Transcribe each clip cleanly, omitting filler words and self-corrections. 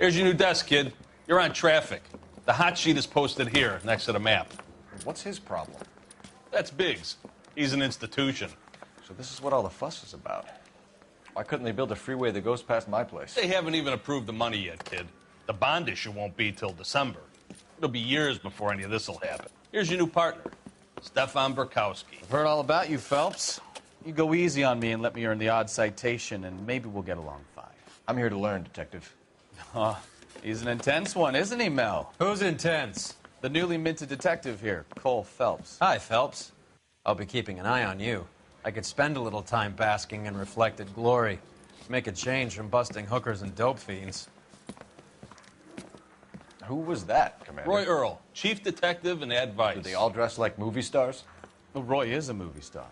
Here's your new desk, kid. You're on traffic. The hot sheet is posted here, next to the map. What's his problem? That's Biggs. He's an institution. So this is what all the fuss is about. Why couldn't they build a freeway that goes past my place? They haven't even approved the money yet, kid. The bond issue won't be till December. It'll be years before any of this will happen. Here's your new partner, Stefan Burkowski. I've heard all about you, Phelps. You go easy on me and let me earn the odd citation, and maybe we'll get along fine. I'm here to learn, Detective. Oh, he's an intense one, isn't he, Mel? Who's intense? The newly minted detective here, Cole Phelps. Hi, Phelps. I'll be keeping an eye on you. I could spend a little time basking in reflected glory. Make a change from busting hookers and dope fiends. Who was that, Commander? Roy Earl, chief detective and advice. Do they all dress like movie stars? Well, Roy is a movie star.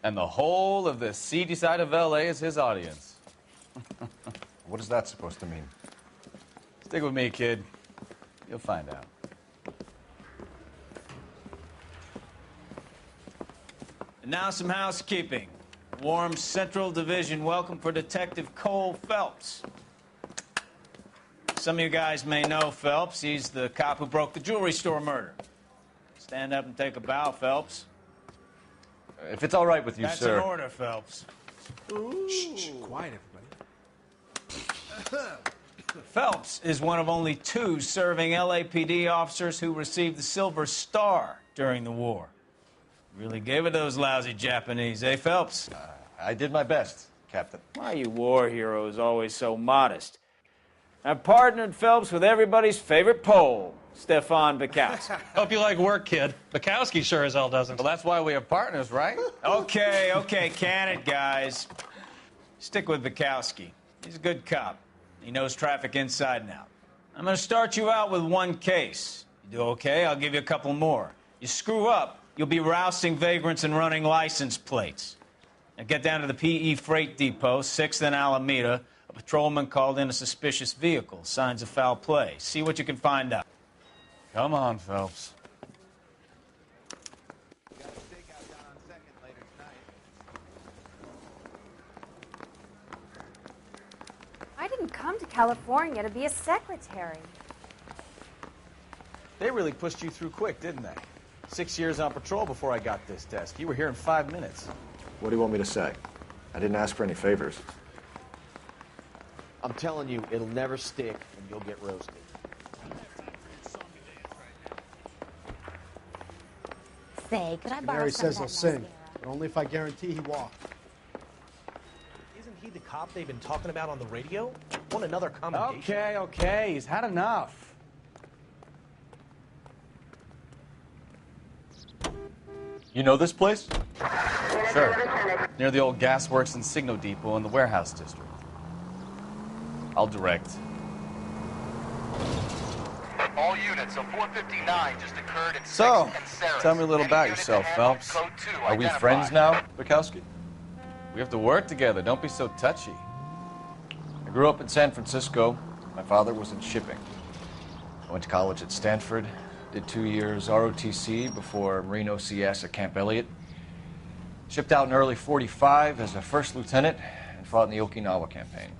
And the whole of the seedy side of L.A. is his audience. What is that supposed to mean? Stick with me, kid. You'll find out. And now some housekeeping. Warm Central Division welcome for Detective Cole Phelps. Some of you guys may know Phelps. He's the cop who broke the jewelry store murder. Stand up and take a bow, Phelps. If it's all right with you, That's sir. an order, Phelps. Shh, quiet, everybody. Phelps is one of only 2 serving LAPD officers who received the Silver Star during the war. Really gave it those lousy Japanese, eh, Phelps? I did my best, Captain. Why are you war heroes always so modest? I've partnered Phelps with everybody's favorite Pole, Stefan Burkowski. Hope you like work, kid. Bukowski sure as hell doesn't. Well, that's why we have partners, right? Okay, can it, guys. Stick with Bukowski. He's a good cop. He knows traffic inside and out. I'm going to start you out with 1 case. You do okay, I'll give you a couple more. You screw up, you'll be rousting vagrants and running license plates. Now get down to the PE Freight Depot, 6th and Alameda. A patrolman called in a suspicious vehicle. Signs of foul play. See what you can find out. Come on, Phelps. I didn't come to California to be a secretary. They really pushed you through quick, didn't they? 6 years on patrol before I got this desk. You were here in 5 minutes. What do you want me to say? I didn't ask for any favors. I'm telling you, it'll never stick, and you'll get roasted. Say, could I borrow Mary some of says that he'll sing, mascara? but only if I guarantee he walked. Isn't he the cop they've been talking about on the radio? Want another commendation? Okay, he's had enough. You know this place? Sure. Near the old gasworks and Signo Depot in the warehouse district. I'll direct. All units, so 459 just occurred in So, 6th and Sarah. tell me a little about yourself, Phelps. Code 2 Are we identified. friends now, Bukowski? We have to work together. Don't be so touchy. I grew up in San Francisco. My father was in shipping. I went to college at Stanford, did 2 years ROTC before Marine OCS at Camp Elliott. Shipped out in early '45 as a first lieutenant and fought in the Okinawa campaign.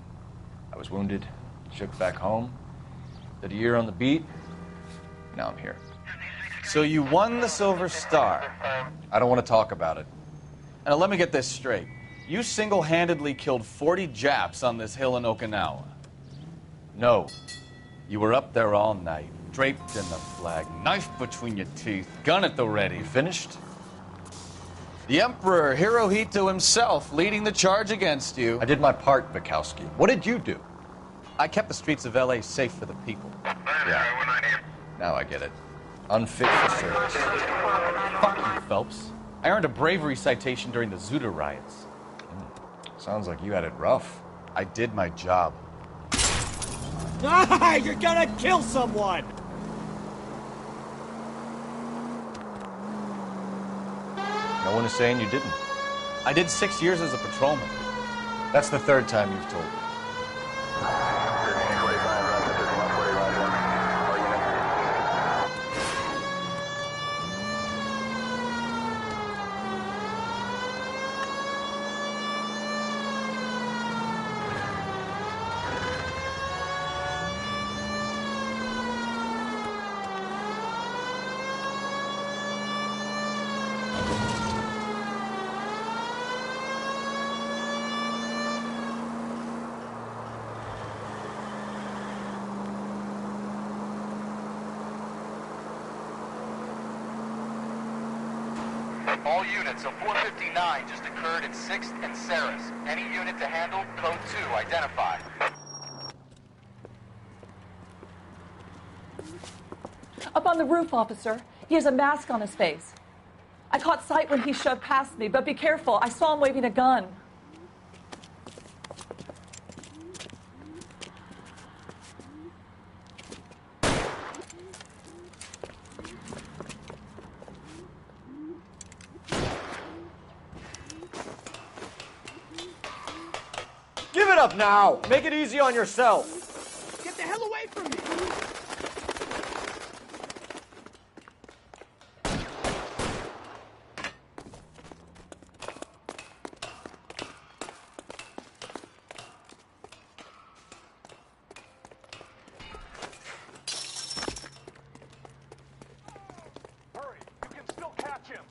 I was wounded, shipped back home, did a year on the beat. Now I'm here. So you won the Silver Star. I don't want to talk about it. Now let me get this straight. You single-handedly killed 40 Japs on this hill in Okinawa. No. You were up there all night, draped in the flag, knife between your teeth, gun at the ready. You finished? The Emperor Hirohito himself leading the charge against you. I did my part, Bukowski. What did you do? I kept the streets of L.A. safe for the people. Yeah. Now I get it. Unfit for service. Fuck you, Phelps. I earned a bravery citation during the Zuda riots. Sounds like you had it rough. I did my job. Ah, you're gonna kill someone! No one is saying you didn't. I did 6 years as a patrolman. That's the 3rd time you've told me. All units, a 459 just occurred in 6th and Saris. Any unit to handle, code 2, identify. Up on the roof, officer. He has a mask on his face. I caught sight when he shoved past me, but be careful. I saw him waving a gun. Give it up now! Make it easy on yourself! Get the hell away from me! Hurry, you can still catch him.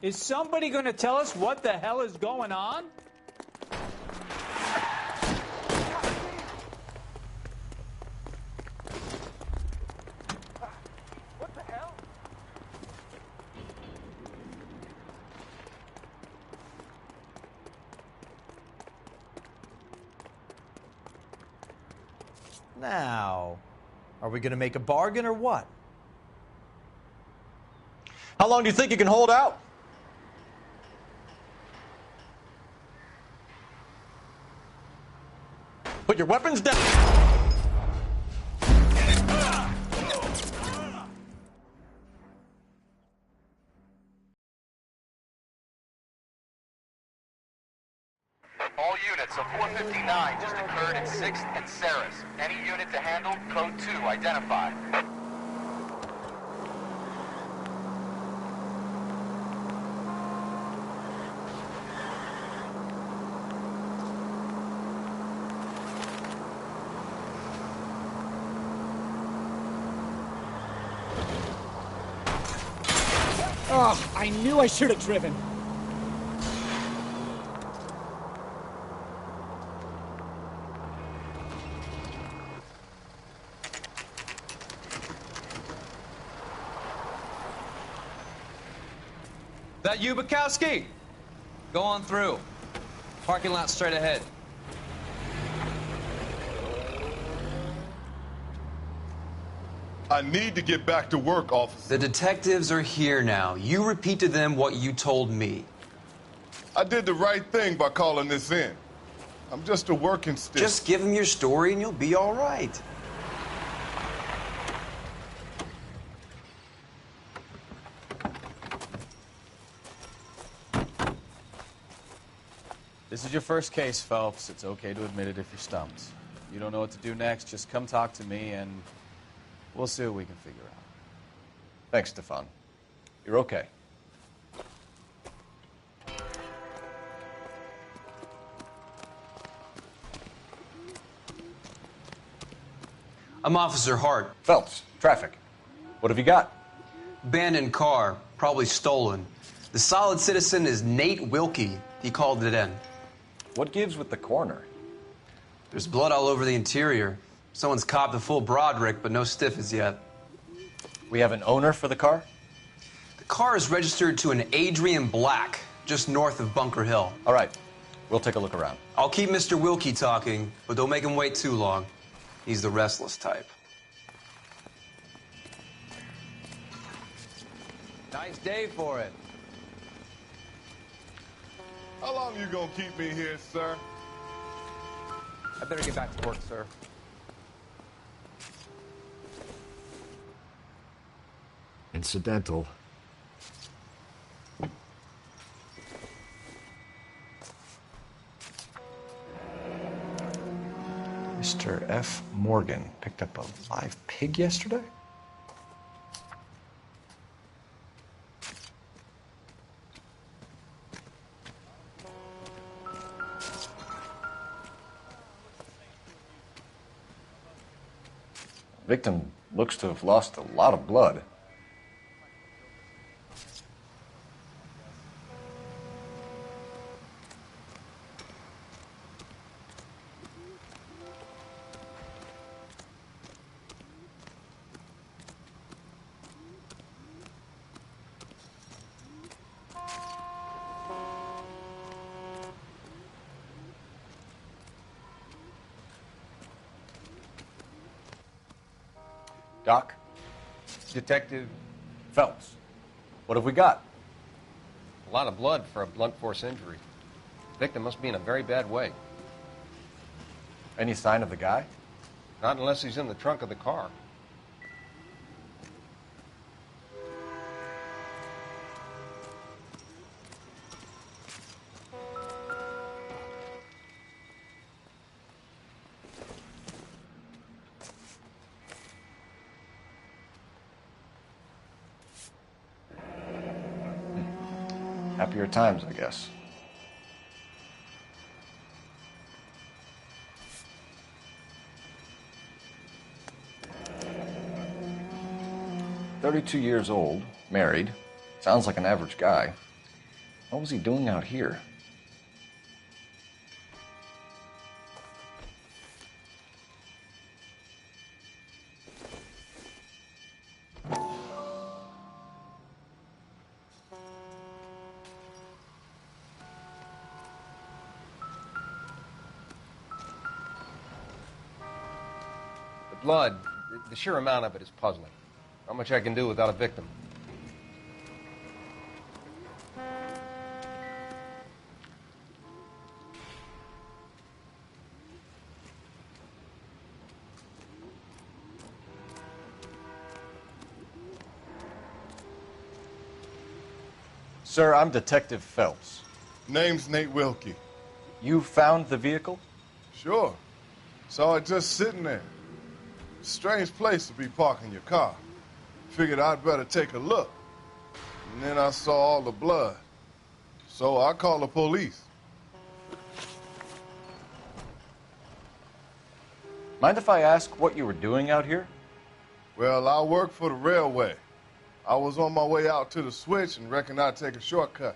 Is somebody going to tell us what the hell is going on? What the hell? Now, are we going to make a bargain or what? How long do you think you can hold out? Put your weapons down. All units, a 459 just occurred in 6th and Saris. Any unit to handle, code 2, identify. Oh, I knew I should have driven. That you, Bukowski? Go on through. Parking lot straight ahead. I need to get back to work, officer. The detectives are here now. You repeat to them what you told me. I did the right thing by calling this in. I'm just a working stick. Just give them your story and you'll be all right. This is your first case, Phelps. It's okay to admit it if you're stumped. You don't know what to do next, just come talk to me and we'll see what we can figure out. Thanks, Stefan. You're okay. I'm Officer Hart. Phelps, traffic. What have you got? Abandoned car, probably stolen. The solid citizen is Nate Wilkie. He called it in. What gives with the coroner? There's blood all over the interior. Someone's copped a full Broderick, but no stiff as yet. We have an owner for the car? The car is registered to an Adrian Black, just north of Bunker Hill. All right. We'll take a look around. I'll keep Mr. Wilkie talking, but don't make him wait too long. He's the restless type. Nice day for it. How long you gonna keep me here, sir? I better get back to work, sir. Incidental. Mr. F. Morgan picked up a live pig yesterday? Victim looks to have lost a lot of blood. Doc? Detective. Phelps. What have we got? A lot of blood for a blunt force injury. The victim must be in a very bad way. Any sign of the guy? Not unless he's in the trunk of the car. Happier times, I guess. "32 years old, married. Sounds like an average guy. What was he doing out here?" The blood, the sheer amount of it is puzzling. Not much I can do without a victim. Sir, I'm Detective Phelps. Name's Nate Wilkie. You found the vehicle? Sure. Saw it just sitting there. Strange place to be parking your car. Figured I'd better take a look. And then I saw all the blood. So I called the police. Mind if I ask what you were doing out here? Well, I work for the railway. I was on my way out to the switch and reckoned I'd take a shortcut.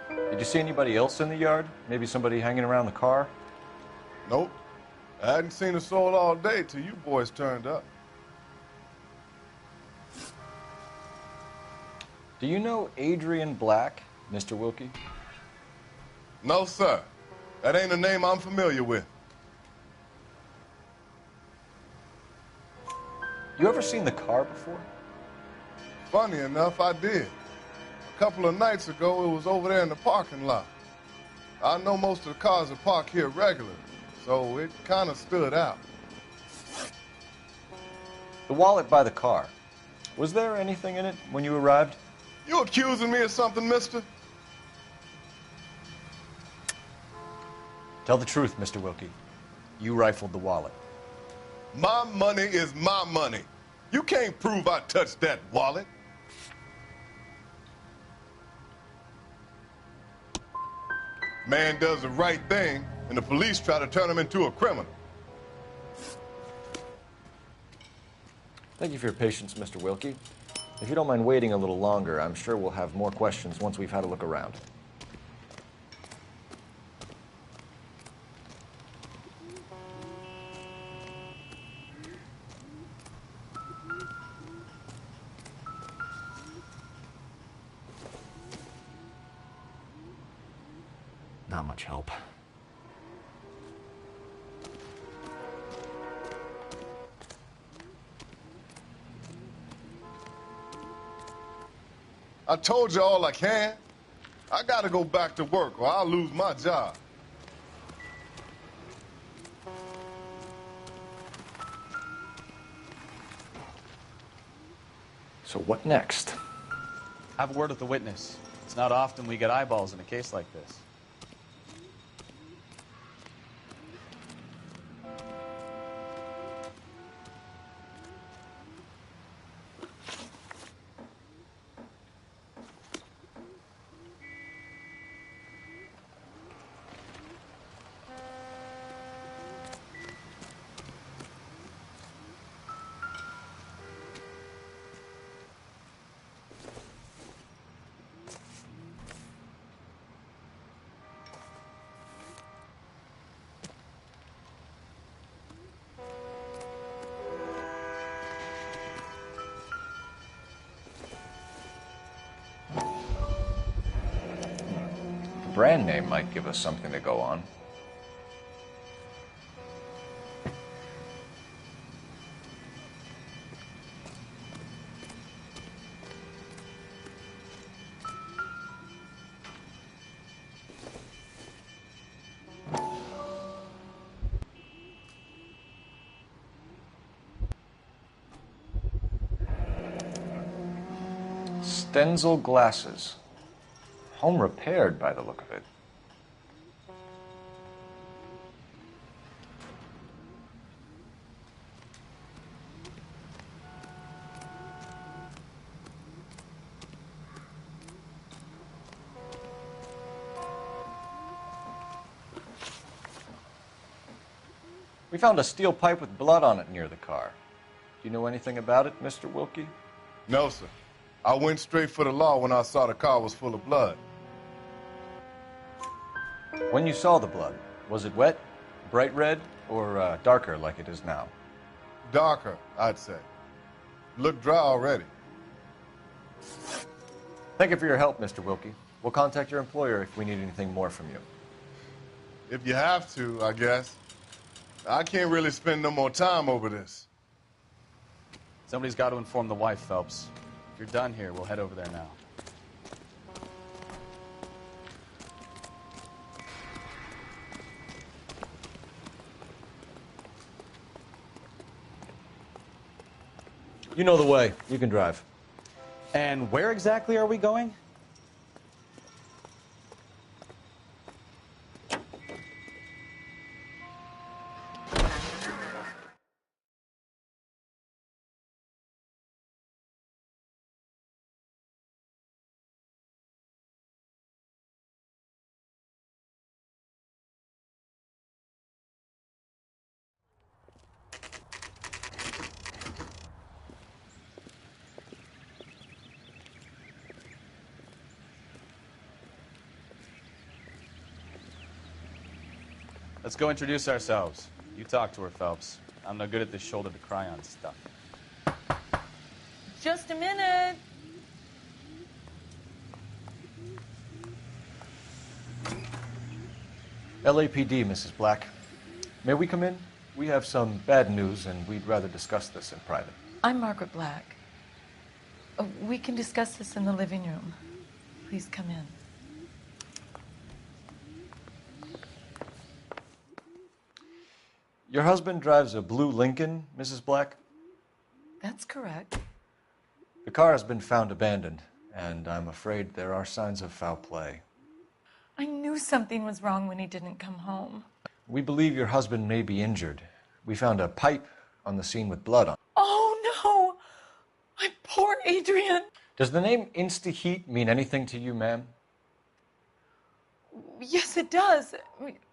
Did you see anybody else in the yard? Maybe somebody hanging around the car? Nope. I hadn't seen a soul all day till you boys turned up. Do you know Adrian Black, Mr. Wilkie? No, sir. That ain't a name I'm familiar with. You ever seen the car before? Funny enough, I did. A couple of nights ago, it was over there in the parking lot. I know most of the cars are parked here regularly, so it kind of stood out. The wallet by the car. Was there anything in it when you arrived? You accusing me of something, mister? Tell the truth, Mr. Wilkie. You rifled the wallet. My money is my money. You can't prove I touched that wallet. Man does the right thing, and the police try to turn him into a criminal. Thank you for your patience, Mr. Wilkie. If you don't mind waiting a little longer, I'm sure we'll have more questions once we've had a look around. Not much help. I told you all I can. I gotta go back to work or I'll lose my job. So what next? Have a word with the witness. It's not often we get eyeballs in a case like this. Brand name might give us something to go on. Stenzel glasses. Home repaired by the look of it. We found a steel pipe with blood on it near the car. Do you know anything about it, Mr. Wilkie? No, sir. I went straight for the law when I saw the car was full of blood. When you saw the blood, was it wet, bright red, or darker like it is now? Darker, I'd say. Looked dry already. Thank you for your help, Mr. Wilkie. We'll contact your employer if we need anything more from you. If you have to, I guess. I can't really spend no more time over this. Somebody's got to inform the wife, Phelps. If you're done here, we'll head over there now. You know the way. You can drive. And where exactly are we going? Let's go introduce ourselves. You talk to her, Phelps. I'm no good at this shoulder to cry on stuff. Just a minute. LAPD, Mrs. Black. May we come in? We have some bad news, and we'd rather discuss this in private. I'm Margaret Black. We can discuss this in the living room. Please come in. Your husband drives a blue Lincoln, Mrs. Black? That's correct. The car has been found abandoned, and I'm afraid there are signs of foul play. I knew something was wrong when he didn't come home. We believe your husband may be injured. We found a pipe on the scene with blood on it. Oh, no! My poor Adrian! Does the name Insta-Heat mean anything to you, ma'am? Yes, it does.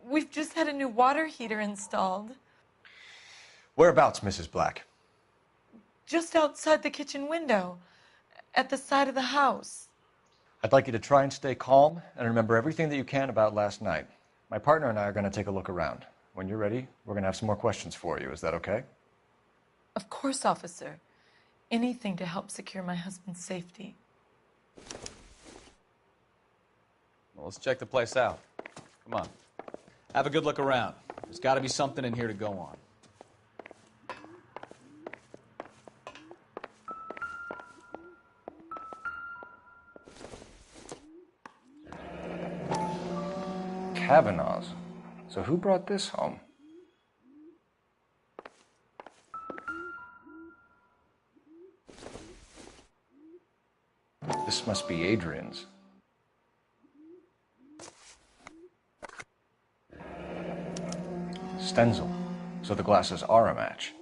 We've just had a new water heater installed. Whereabouts, Mrs. Black? Just outside the kitchen window, at the side of the house. I'd like you to try and stay calm and remember everything that you can about last night. My partner and I are going to take a look around. When you're ready, we're going to have some more questions for you. Is that okay? Of course, officer. Anything to help secure my husband's safety. Well, let's check the place out. Come on. Have a good look around. There's got to be something in here to go on. Kavanaugh's. So who brought this home? This must be Adrian's. Stenzel. So the glasses are a match.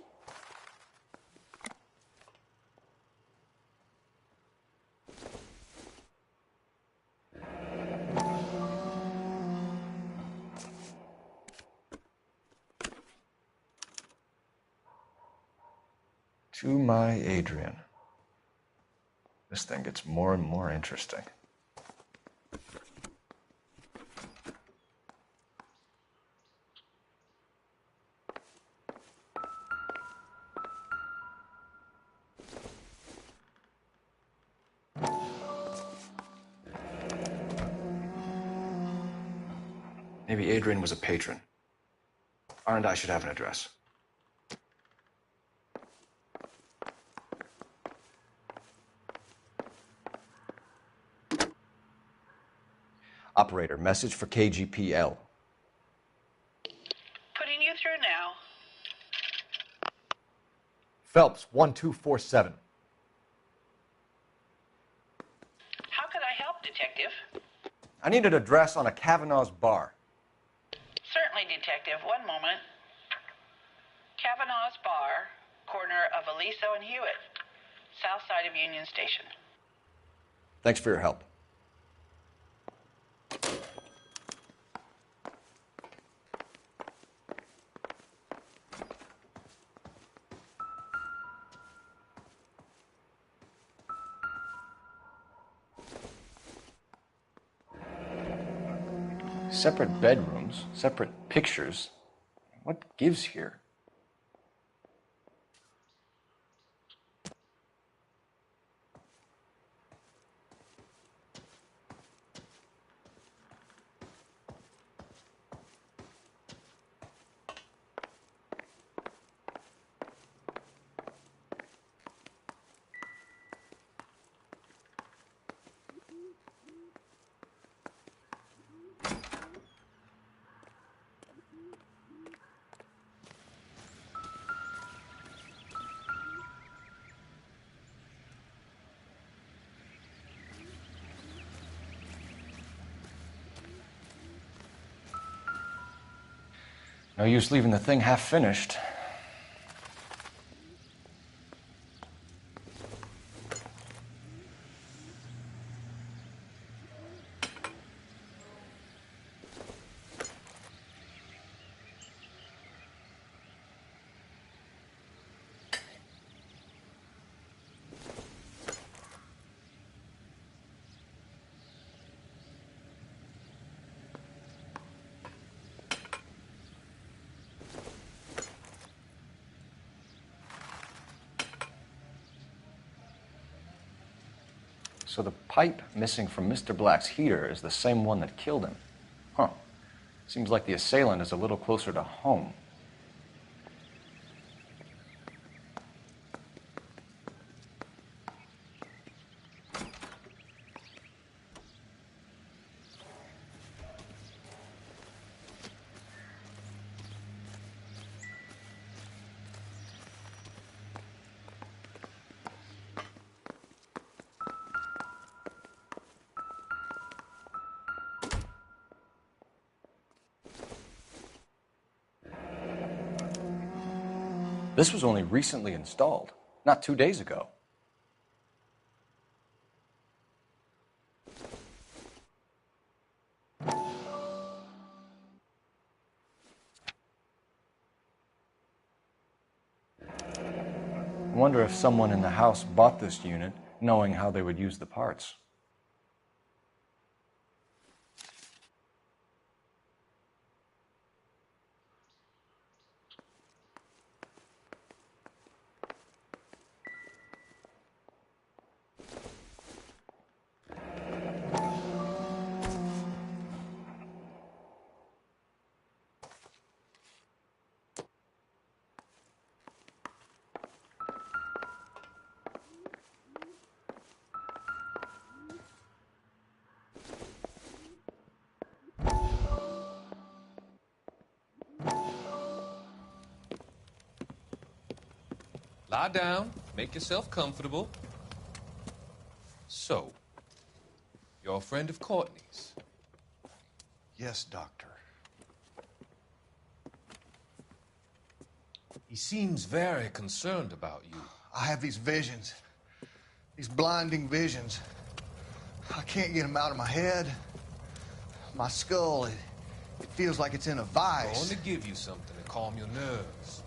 To my Adrian. This thing gets more and more interesting. Maybe Adrian was a patron. R&I should have an address. Operator, message for KGPL. Putting you through now. Phelps, 1247. detective. I need an address on a Kavanaugh's bar. Certainly, detective. One moment. Kavanaugh's Bar, corner of Aliso and Hewitt, south side of Union Station. Thanks for your help. Separate bedrooms, separate pictures. What gives here? No use leaving the thing half finished. So the pipe missing from Mr. Black's heater is the same one that killed him. Huh. Seems like the assailant is a little closer to home. This was only recently installed, not 2 days ago. I wonder if someone in the house bought this unit knowing how they would use the parts. Lie down, make yourself comfortable. So, you're a friend of Courtney's? Yes, Doctor. He seems very concerned about you. I have these visions, these blinding visions. I can't get them out of my head. My skull, it feels like it's in a I'm vice. going to give you something to calm your nerves.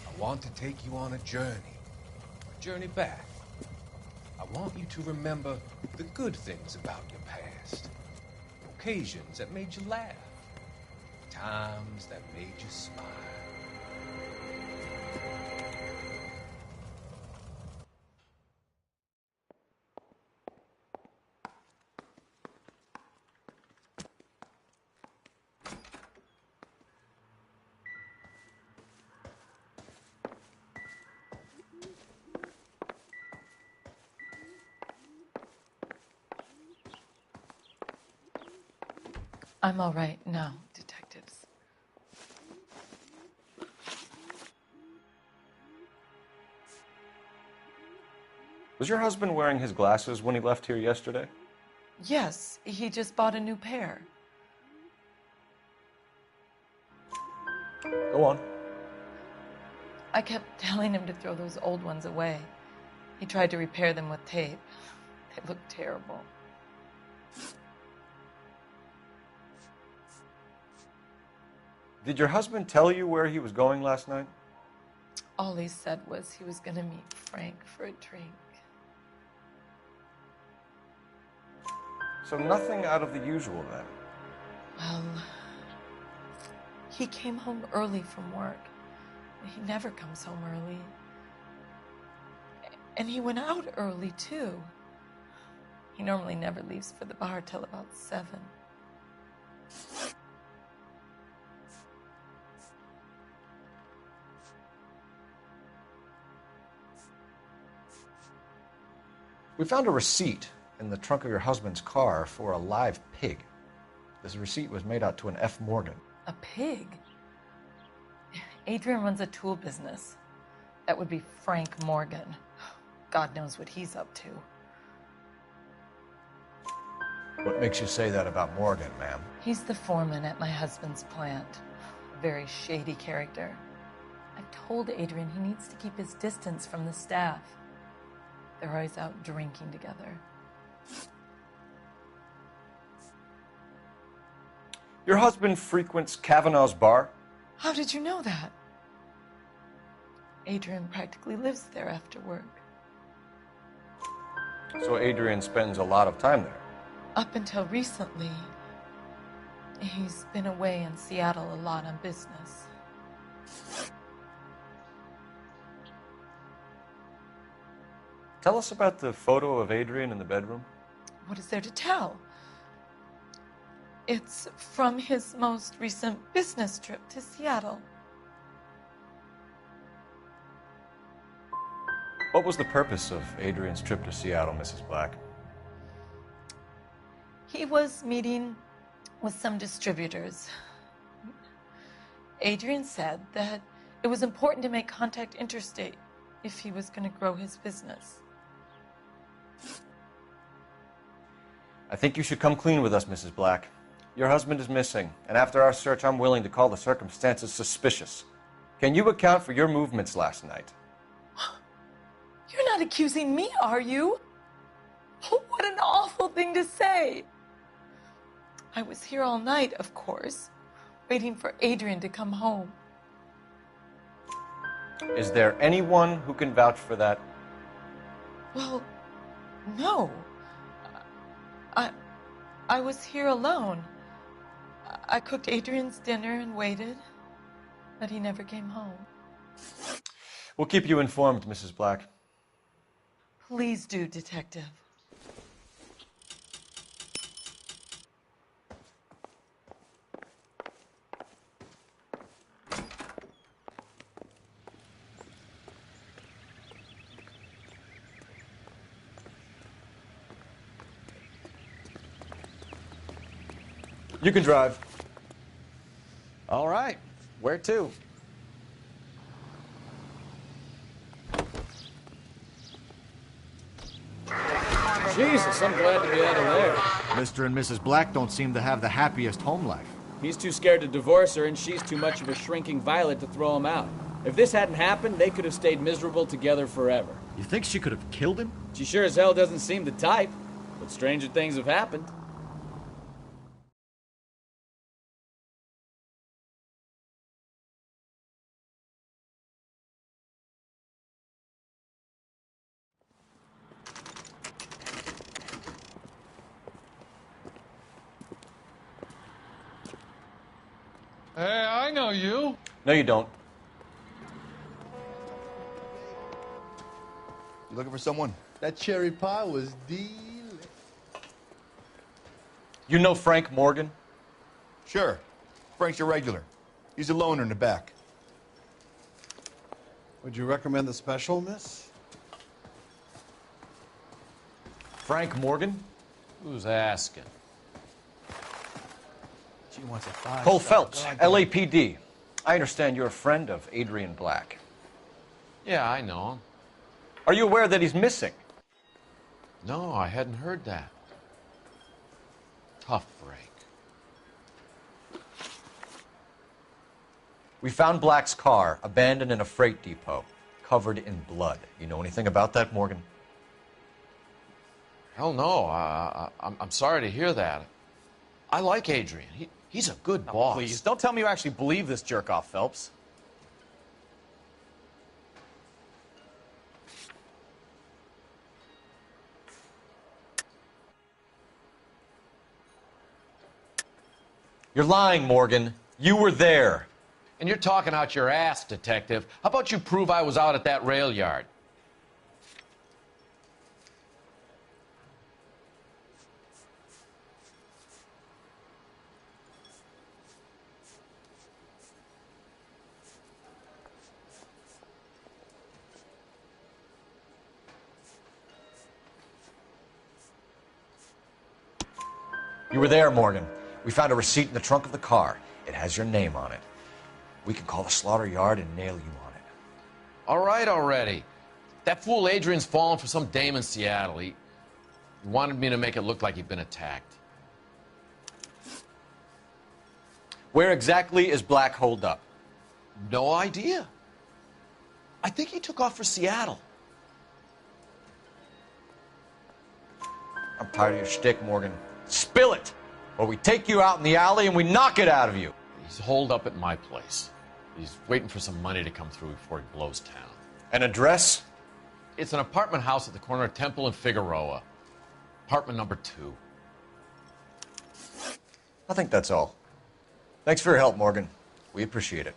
I want to take you on a journey back. I want you to remember the good things about your past, occasions that made you laugh, times that made you smile. I'm all right now, detectives. Was your husband wearing his glasses when he left here yesterday? Yes, he just bought a new pair. Go on. I kept telling him to throw those old ones away. He tried to repair them with tape. They looked terrible. Did your husband tell you where he was going last night? All he said was he was going to meet Frank for a drink. So nothing out of the usual then? Well, he came home early from work. He never comes home early. And he went out early, too. He normally never leaves for the bar till about 7. We found a receipt in the trunk of your husband's car for a live pig. This receipt was made out to an F. Morgan. A pig? Adrian runs a tool business. That would be Frank Morgan. God knows what he's up to. What makes you say that about Morgan, ma'am? He's the foreman at my husband's plant. A very shady character. I've told Adrian he needs to keep his distance from the staff. They're always out drinking together. Your husband frequents Kavanaugh's bar? How did you know that? Adrian practically lives there after work. So Adrian spends a lot of time there? Up until recently, he's been away in Seattle a lot on business. Tell us about the photo of Adrian in the bedroom. What is there to tell? It's from his most recent business trip to Seattle. What was the purpose of Adrian's trip to Seattle, Mrs. Black? He was meeting with some distributors. Adrian said that it was important to make contact interstate if he was going to grow his business. I think you should come clean with us, Mrs. Black. Your husband is missing, and after our search, I'm willing to call the circumstances suspicious. Can you account for your movements last night? You're not accusing me, are you? What an awful thing to say. I was here all night, of course, waiting for Adrian to come home. Is there anyone who can vouch for that? Well, no. I was here alone. I cooked Adrian's dinner and waited, but he never came home. We'll keep you informed, Mrs. Black. Please do, Detective. You can drive. All right. Where to? Jesus, I'm glad to be out of there. Mr. and Mrs. Black don't seem to have the happiest home life. He's too scared to divorce her, and she's too much of a shrinking violet to throw him out. If this hadn't happened, they could have stayed miserable together forever. You think she could have killed him? She sure as hell doesn't seem the type, but stranger things have happened. Hey, I know you. No, you don't. You looking for someone? That cherry pie was delicious. You know Frank Morgan? Sure. Frank's your regular. He's a loner in the back. Would you recommend the special, miss? Frank Morgan? Who's asking? She wants a 5-star. Cole Phelps, LAPD. I understand you're a friend of Adrian Black. Yeah, I know him. Are you aware that he's missing? No, I hadn't heard that. Tough break. We found Black's car abandoned in a freight depot, covered in blood. You know anything about that, Morgan? Hell no. I'm sorry to hear that. I like Adrian. He's a good boss. Please, don't tell me you actually believe this jerk-off, Phelps. You're lying, Morgan. You were there. And you're talking out your ass, detective. How about you prove I was out at that rail yard? You were there, Morgan. We found a receipt in the trunk of the car. It has your name on it. We can call the slaughter yard and nail you on it. All right already. That fool Adrian's fallen for some dame in Seattle. He wanted me to make it look like he'd been attacked. Where exactly is Black holed up? No idea. I think he took off for Seattle. I'm tired of your shtick, Morgan. Spill it, or we take you out in the alley and we knock it out of you. He's holed up at my place. He's waiting for some money to come through before he blows town. An address? It's an apartment house at the corner of Temple and Figueroa. Apartment number 2. I think that's all. Thanks for your help, Morgan. We appreciate it.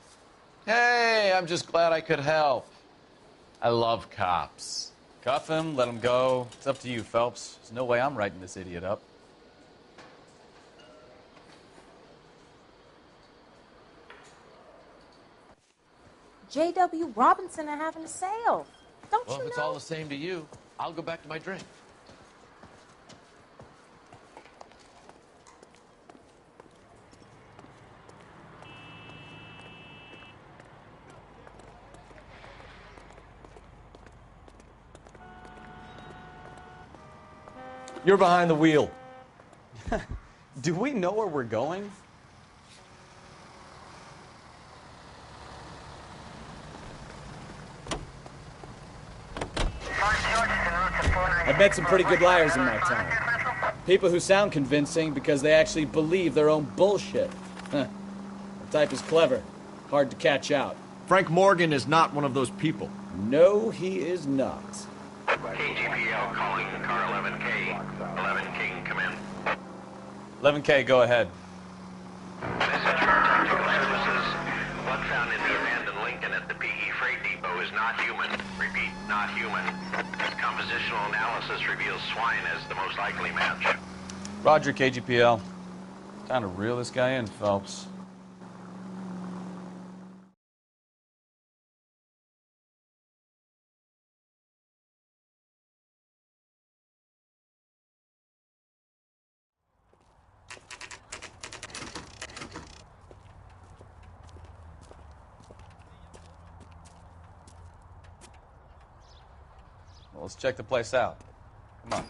Hey, I'm just glad I could help. I love cops. Cuff him, let him go. It's up to you, Phelps. There's no way I'm writing this idiot up. J.W. Robinson are having a sale. Don't Well, you if it's know? all the same to you, I'll go back to my drink. You're behind the wheel. Do we know where we're going? I've met some pretty good liars in my time. People who sound convincing because they actually believe their own bullshit. The type is clever, hard to catch out. Frank Morgan is not one of those people. No, he is not. KGPL calling car 11K. 11K, come in. 11K, go ahead. Message from Tactical Services. What found in the abandoned Lincoln at the PE Freight Depot is not human. Repeat, not human. Compositional analysis reveals swine as the most likely match. Roger, KGPL. Time to reel this guy in, Phelps. Well, let's check the place out. Come on.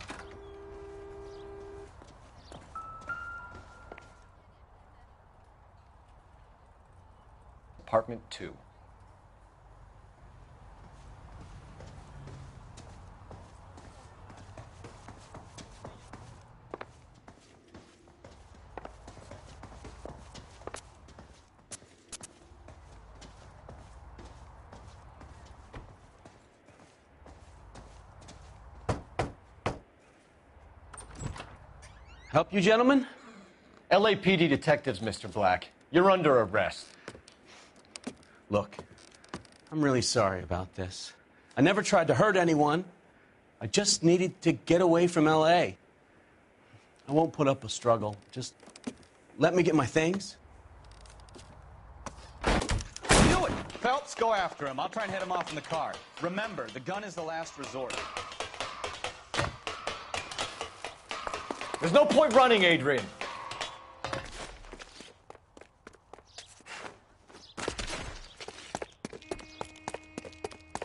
Apartment 2. Help you, gentlemen? LAPD detectives, Mr. Black. You're under arrest. Look, I'm really sorry about this. I never tried to hurt anyone. I just needed to get away from L.A. I won't put up a struggle. Just let me get my things. Do it! Phelps, go after him. I'll try and head him off in the car. Remember, the gun is the last resort. There's no point running, Adrian.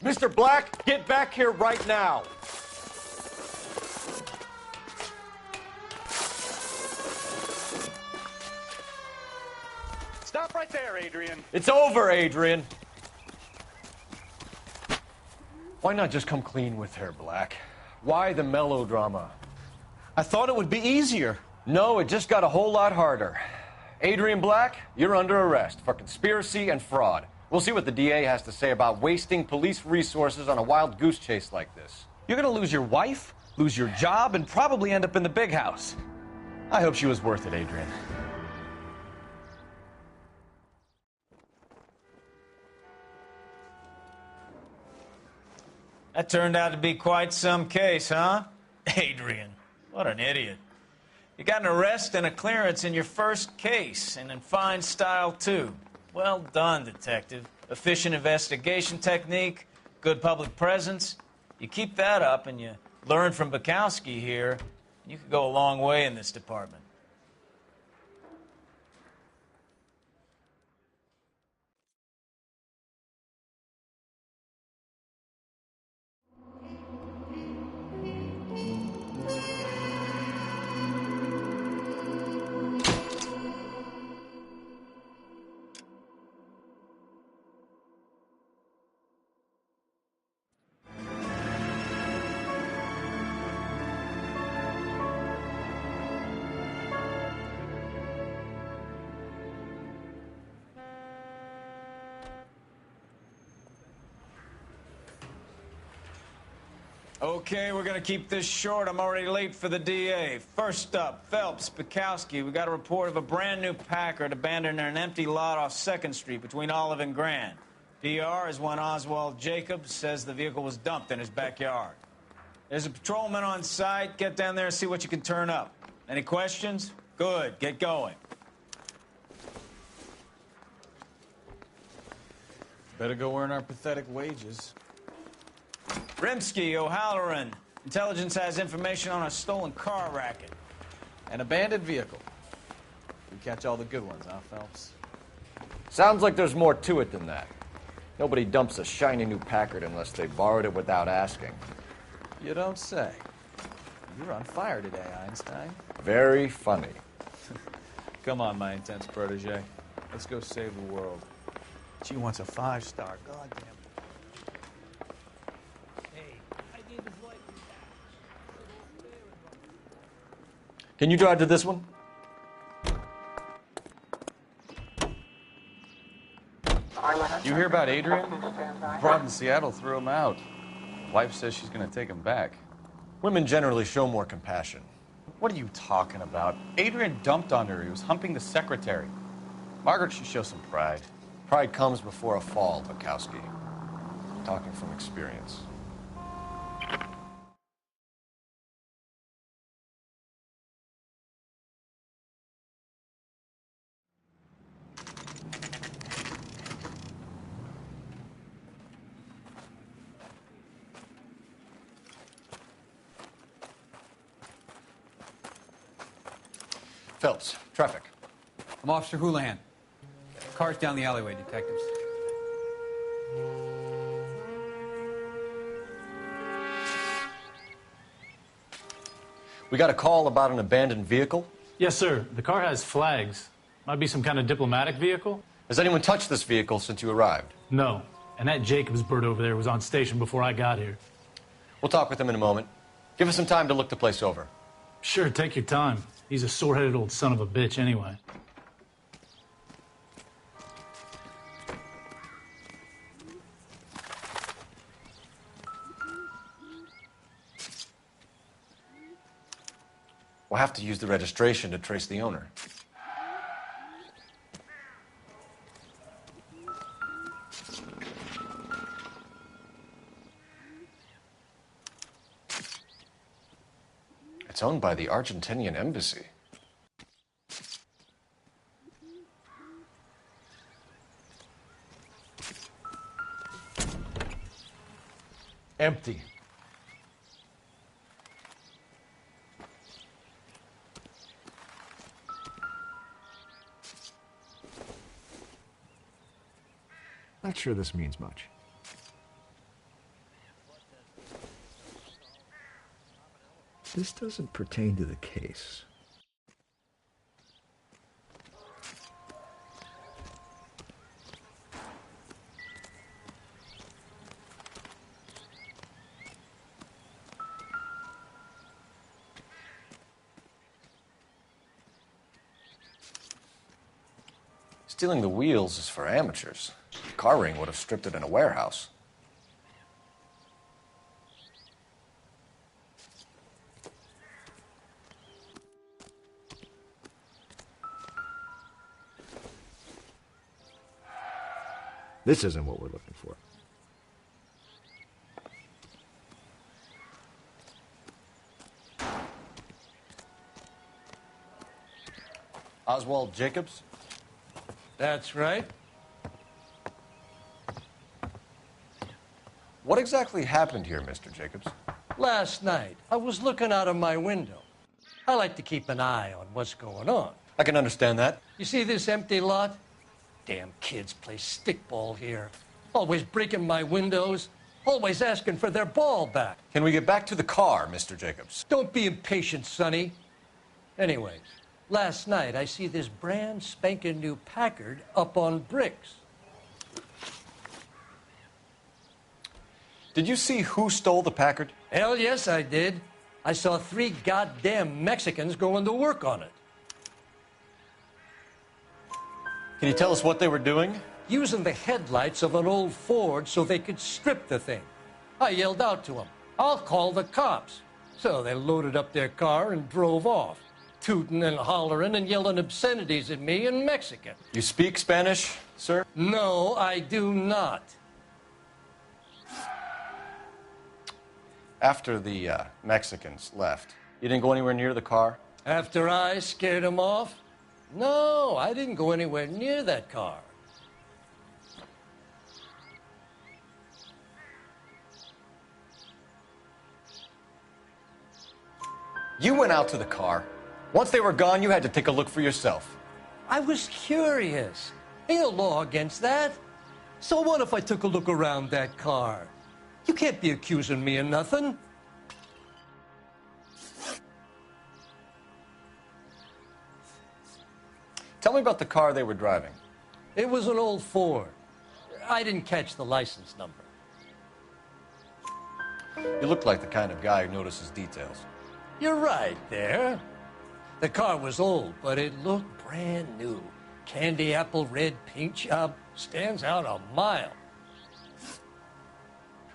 Mr. Black, get back here right now. Stop right there, Adrian. It's over, Adrian. Why not just come clean with her, Black? Why the melodrama? I thought it would be easier. No, it just got a whole lot harder. Adrian Black, you're under arrest for conspiracy and fraud. We'll see what the DA has to say about wasting police resources on a wild goose chase like this. You're gonna lose your wife, lose your job, and probably end up in the big house. I hope she was worth it, Adrian. That turned out to be quite some case, huh? Adrian, what an idiot. You got an arrest and a clearance in your first case, and in fine style, too. Well done, detective. Efficient investigation technique, good public presence. You keep that up and you learn from Bukowski here, you could go a long way in this department. Okay, we're gonna keep this short. I'm already late for the DA. First up, Phelps, Bukowski. We got a report of a brand new Packard abandoned in an empty lot off 2nd Street between Olive and Grand. PR is one Oswald Jacobs says the vehicle was dumped in his backyard. There's a patrolman on site. Get down there and see what you can turn up. Any questions? Good, get going. Better go earn our pathetic wages. Rimsky, O'Halloran. Intelligence has information on a stolen car racket. An abandoned vehicle. We catch all the good ones, huh, Phelps? Sounds like there's more to it than that. Nobody dumps a shiny new Packard unless they borrowed it without asking. You don't say. You're on fire today, Einstein. Very funny. Come on, my intense protege. Let's go save the world. She wants a 5-star. Goddamn. Can you drive to this one? You hear about Adrian? Broad in Seattle threw him out. Wife says she's going to take him back. Women generally show more compassion. What are you talking about? Adrian dumped on her. He was humping the secretary. Margaret should show some pride. Pride comes before a fall, Bukowski. Talking from experience. Phelps, traffic. I'm Officer Houlihan. Car's down the alleyway, detectives. We got a call about an abandoned vehicle? Yes, sir. The car has flags. Might be some kind of diplomatic vehicle. Has anyone touched this vehicle since you arrived? No. And that Jacobs bird over there was on station before I got here. We'll talk with him in a moment. Give us some time to look the place over. Sure, take your time. He's a sore-headed old son of a bitch anyway. We'll have to use the registration to trace the owner. It's owned by the Argentinian embassy. Empty. Not sure this means much. This doesn't pertain to the case. Stealing the wheels is for amateurs. Car ring would have stripped it in a warehouse. This isn't what we're looking for. Oswald Jacobs? That's right. What exactly happened here, Mr. Jacobs? Last night, I was looking out of my window. I like to keep an eye on what's going on. I can understand that. You see this empty lot? Damn kids play stickball here. Always breaking my windows. Always asking for their ball back. Can we get back to the car, Mr. Jacobs? Don't be impatient, Sonny. Anyways, last night I see this brand spanking new Packard up on bricks. Did you see who stole the Packard? Hell yes, I did. I saw 3 goddamn Mexicans going to work on it. Can you tell us what they were doing? Using the headlights of an old Ford so they could strip the thing. I yelled out to them, "I'll call the cops." So they loaded up their car and drove off, tooting and hollering and yelling obscenities at me in Mexican. You speak Spanish, sir? No, I do not. After the Mexicans left, you didn't go anywhere near the car? After I scared them off? No, I didn't go anywhere near that car. You went out to the car. Once they were gone, you had to take a look for yourself. I was curious. Ain't no law against that. So what if I took a look around that car? You can't be accusing me of nothing. Tell me about the car they were driving. It was an old Ford. I didn't catch the license number. You look like the kind of guy who notices details. You're right there. The car was old, but it looked brand new. Candy apple red paint job stands out a mile.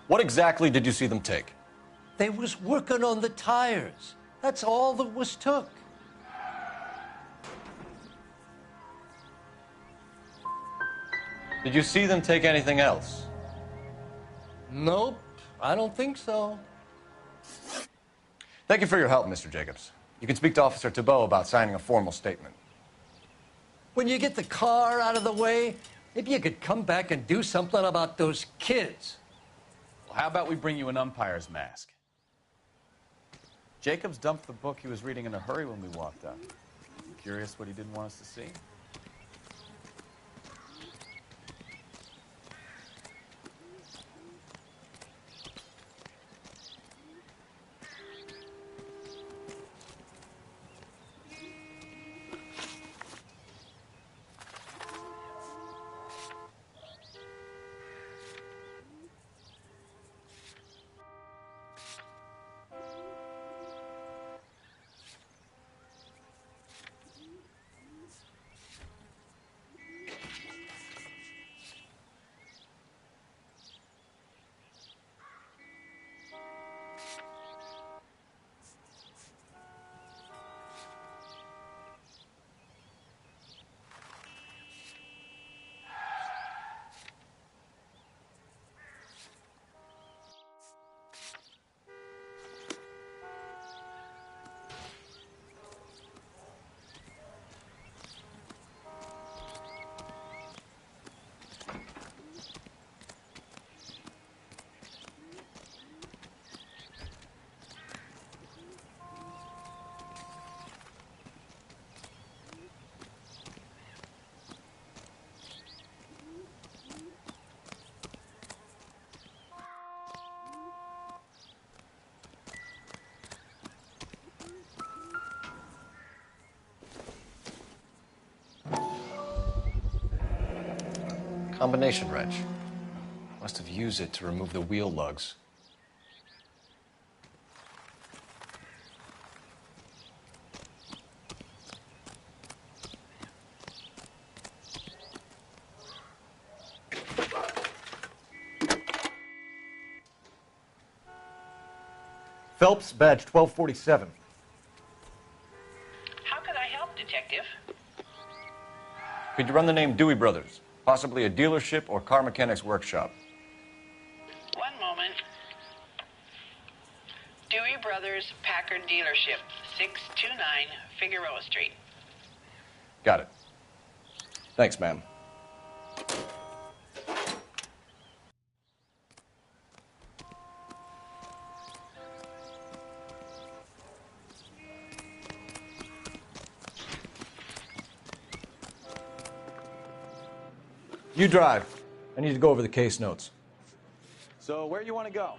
What exactly did you see them take? They was working on the tires. That's all that was took. Did you see them take anything else? Nope, I don't think so. Thank you for your help, Mr. Jacobs. You can speak to Officer Thibault about signing a formal statement. When you get the car out of the way, maybe you could come back and do something about those kids. Well, how about we bring you an umpire's mask? Jacobs dumped the book he was reading in a hurry when we walked up. Curious what he didn't want us to see? Combination wrench. Must have used it to remove the wheel lugs. Phelps, badge 1247. How can I help, Detective? Could you run the name Dewey Brothers? Possibly a dealership or car mechanic's workshop. One moment. Dewey Brothers Packard Dealership, 629 Figueroa Street. Got it. Thanks, ma'am. You drive. I need to go over the case notes. So, where you want to go?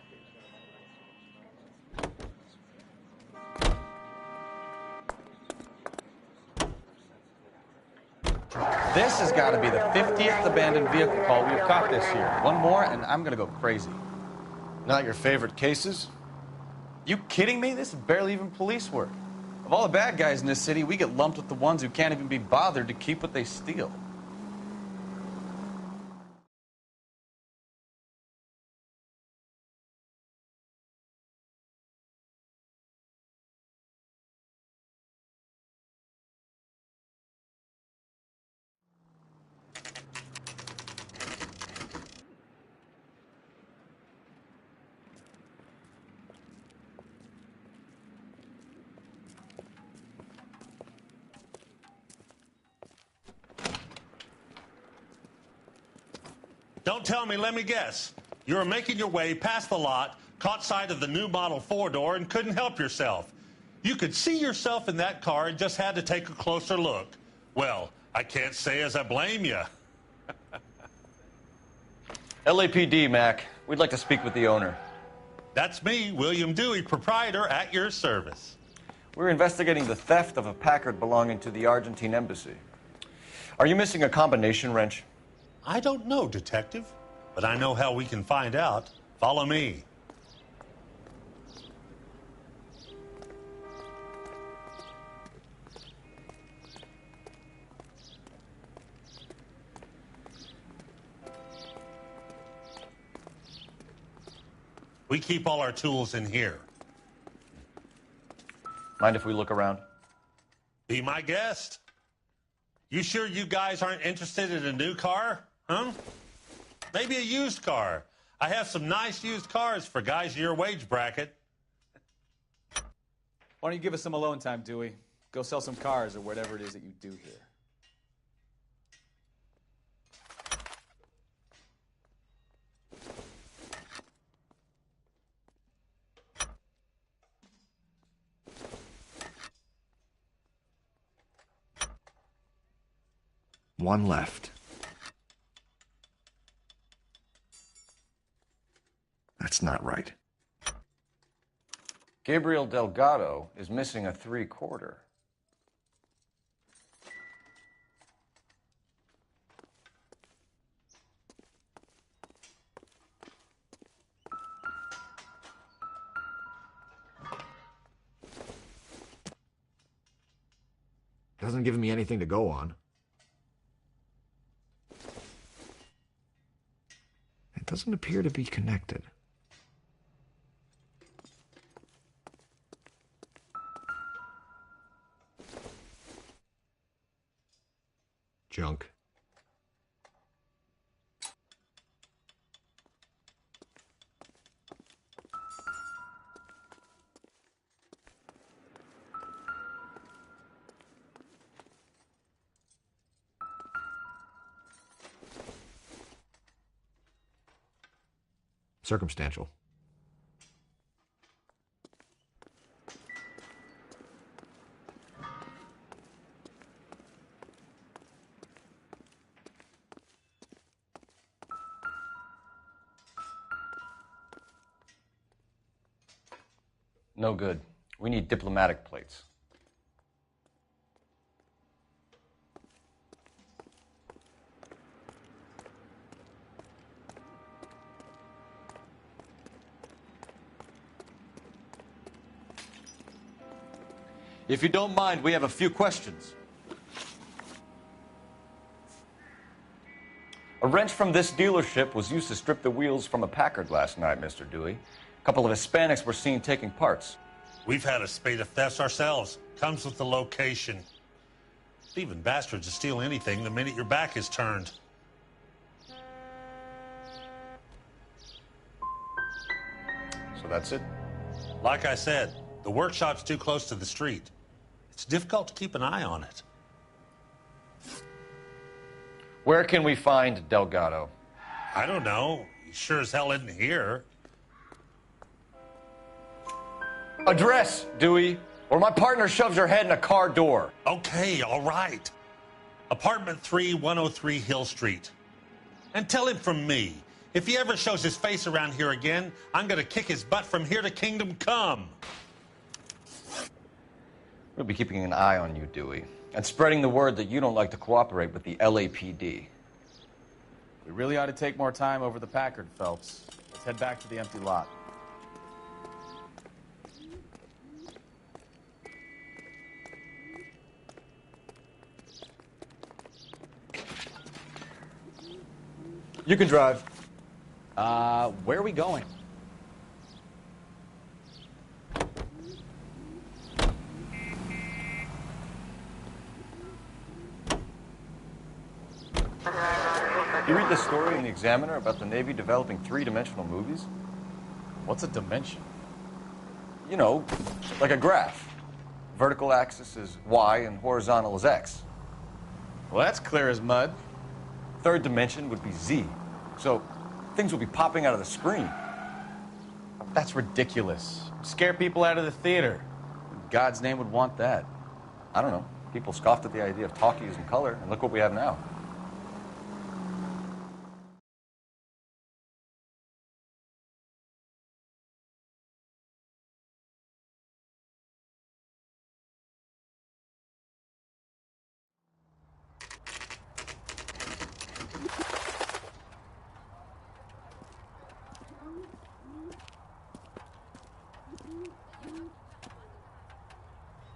This has got to be the 50th abandoned vehicle call we've caught this year. One more, and I'm going to go crazy. Not your favorite cases? You kidding me? This is barely even police work. Of all the bad guys in this city, we get lumped with the ones who can't even be bothered to keep what they steal. Don't tell me, let me guess. You were making your way past the lot, caught sight of the new model four-door, and couldn't help yourself. You could see yourself in that car and just had to take a closer look. Well, I can't say as I blame you. LAPD, Mac. We'd like to speak with the owner. That's me, William Dewey, proprietor, at your service. We're investigating the theft of a Packard belonging to the Argentine embassy. Are you missing a combination wrench? I don't know, Detective, but I know how we can find out. Follow me. We keep all our tools in here. Mind if we look around? Be my guest. You sure you guys aren't interested in a new car? Huh? Maybe a used car. I have some nice used cars for guys in your wage bracket. Why don't you give us some alone time, Dewey? Go sell some cars or whatever it is that you do here. One left. That's not right. Gabriel Delgado is missing a 3/4. Doesn't give me anything to go on. It doesn't appear to be connected. Junk. Circumstantial. No good. We need diplomatic plates. If you don't mind, we have a few questions. A wrench from this dealership was used to strip the wheels from a Packard last night, Mr. Dewey. A couple of Hispanics were seen taking parts. We've had a spate of thefts ourselves. Comes with the location. Thieving bastards to steal anything the minute your back is turned. So that's it? Like I said, the workshop's too close to the street. It's difficult to keep an eye on it. Where can we find Delgado? I don't know. He sure as hell isn't here. Address, Dewey, or my partner shoves her head in a car door. Okay, all right. Apartment 3, 103 Hill Street. And tell him from me, if he ever shows his face around here again, I'm gonna kick his butt from here to Kingdom Come. We'll be keeping an eye on you, Dewey, and spreading the word that you don't like to cooperate with the LAPD. We really ought to take more time over the Packard, Phelps. Let's head back to the empty lot. You can drive. Where are we going? You read the story in the Examiner about the Navy developing three-dimensional movies? What's a dimension? You know, like a graph. Vertical axis is Y and horizontal is X. Well, that's clear as mud. Third dimension would be Z. So things will be popping out of the screen. That's ridiculous. Scare people out of the theater. In God's name would want that. I don't know. People scoffed at the idea of talkies in color, and look what we have now.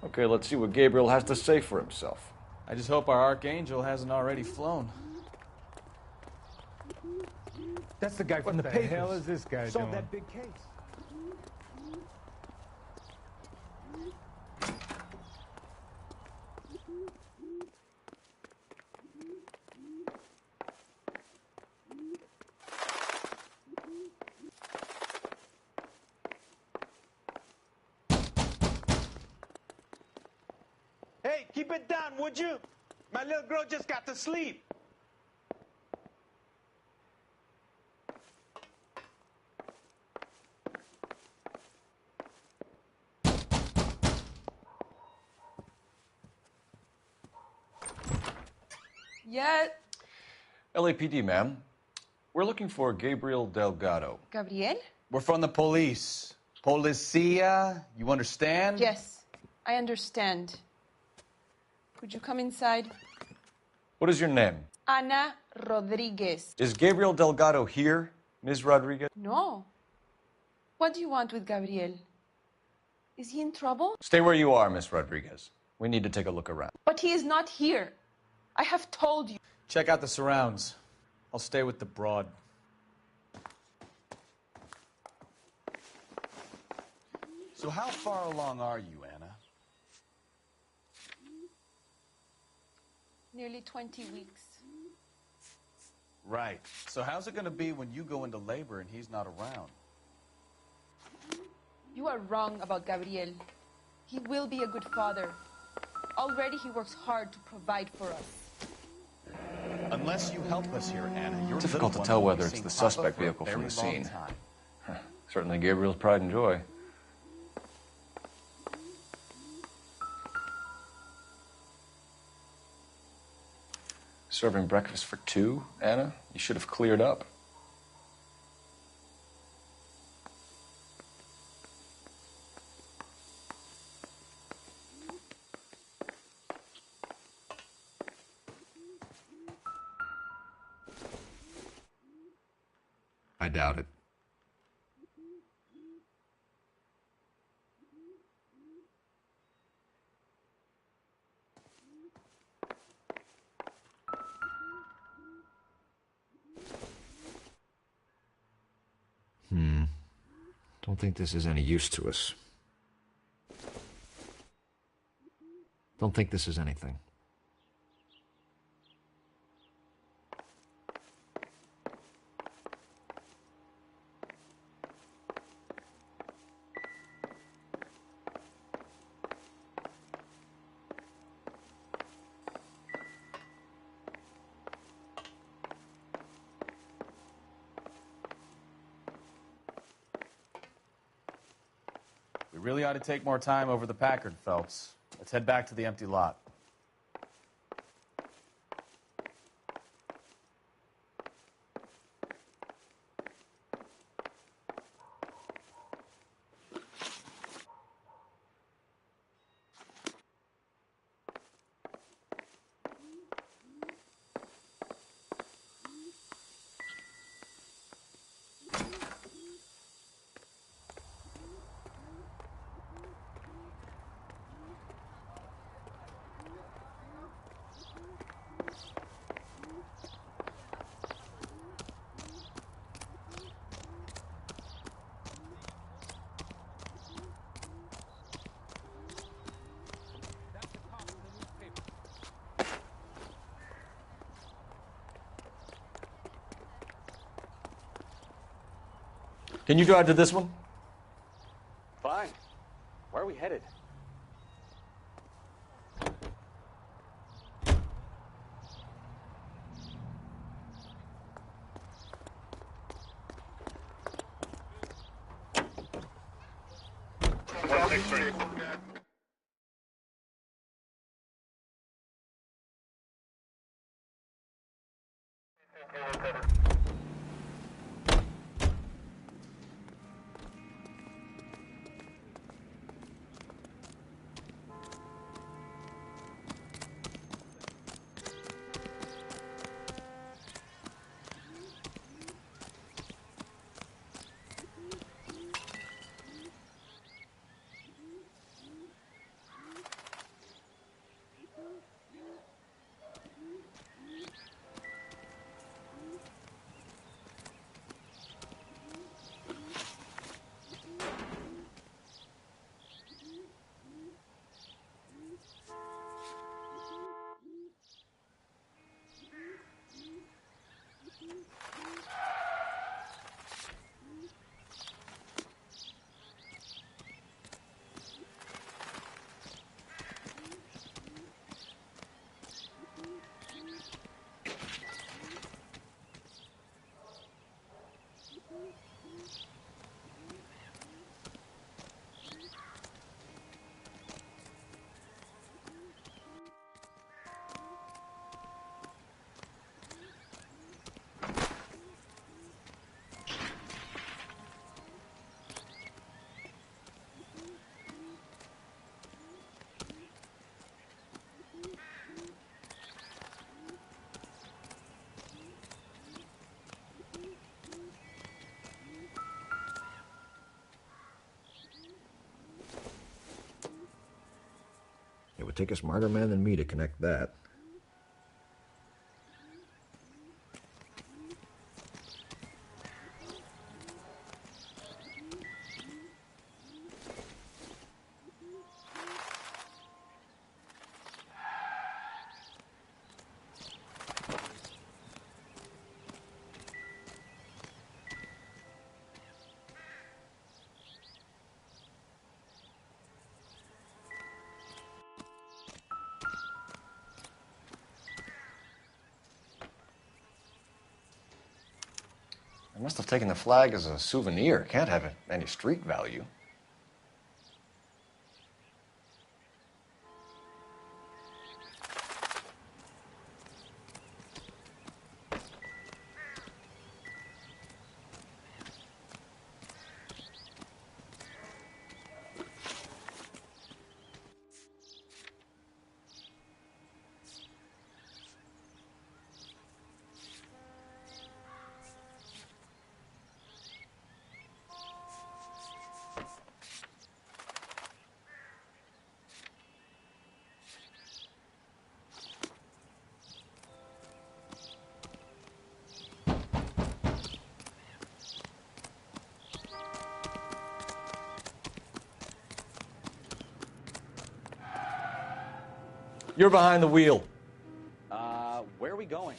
Okay, let's see what Gabriel has to say for himself. I just hope our Archangel hasn't already flown. That's the guy from the papers. What the hell is this guy Solved doing? that big case. Hey, keep it down, would you? My little girl just got to sleep. Yes. LAPD, ma'am. We're looking for Gabriel Delgado. Gabriel? We're from the police. Policia, you understand? Yes, I understand. Could you come inside? What is your name? Ana Rodriguez. Is Gabriel Delgado here, Ms. Rodriguez? No. What do you want with Gabriel? Is he in trouble? Stay where you are, Ms. Rodriguez. We need to take a look around. But he is not here. I have told you. Check out the surrounds. I'll stay with the broad. So how far along are you, Anna? Nearly 20 weeks. Right. So how's it going to be when you go into labor and he's not around? You are wrong about Gabriel. He will be a good father. Already he works hard to provide for us. Unless you help us here, Anna, you're Difficult to tell whether it's the suspect vehicle from the scene. Certainly Gabriel's pride and joy. Serving breakfast for two, Anna? You should have cleared up. I doubt it. Don't think this is any use to us. Don't think this is anything. We really ought to take more time over the Packard, Phelps. Let's head back to the empty lot. Can you drive to this one? Fine. Where are we headed? It would take a smarter man than me to connect that. I must have taken the flag as a souvenir. Can't have any street value. You're behind the wheel. Where are we going?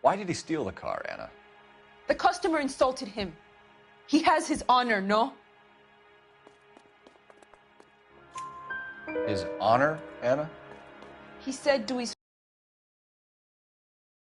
Why did he steal the car, Anna? The customer insulted him. He has his honor, no? His honor, Anna? He said do his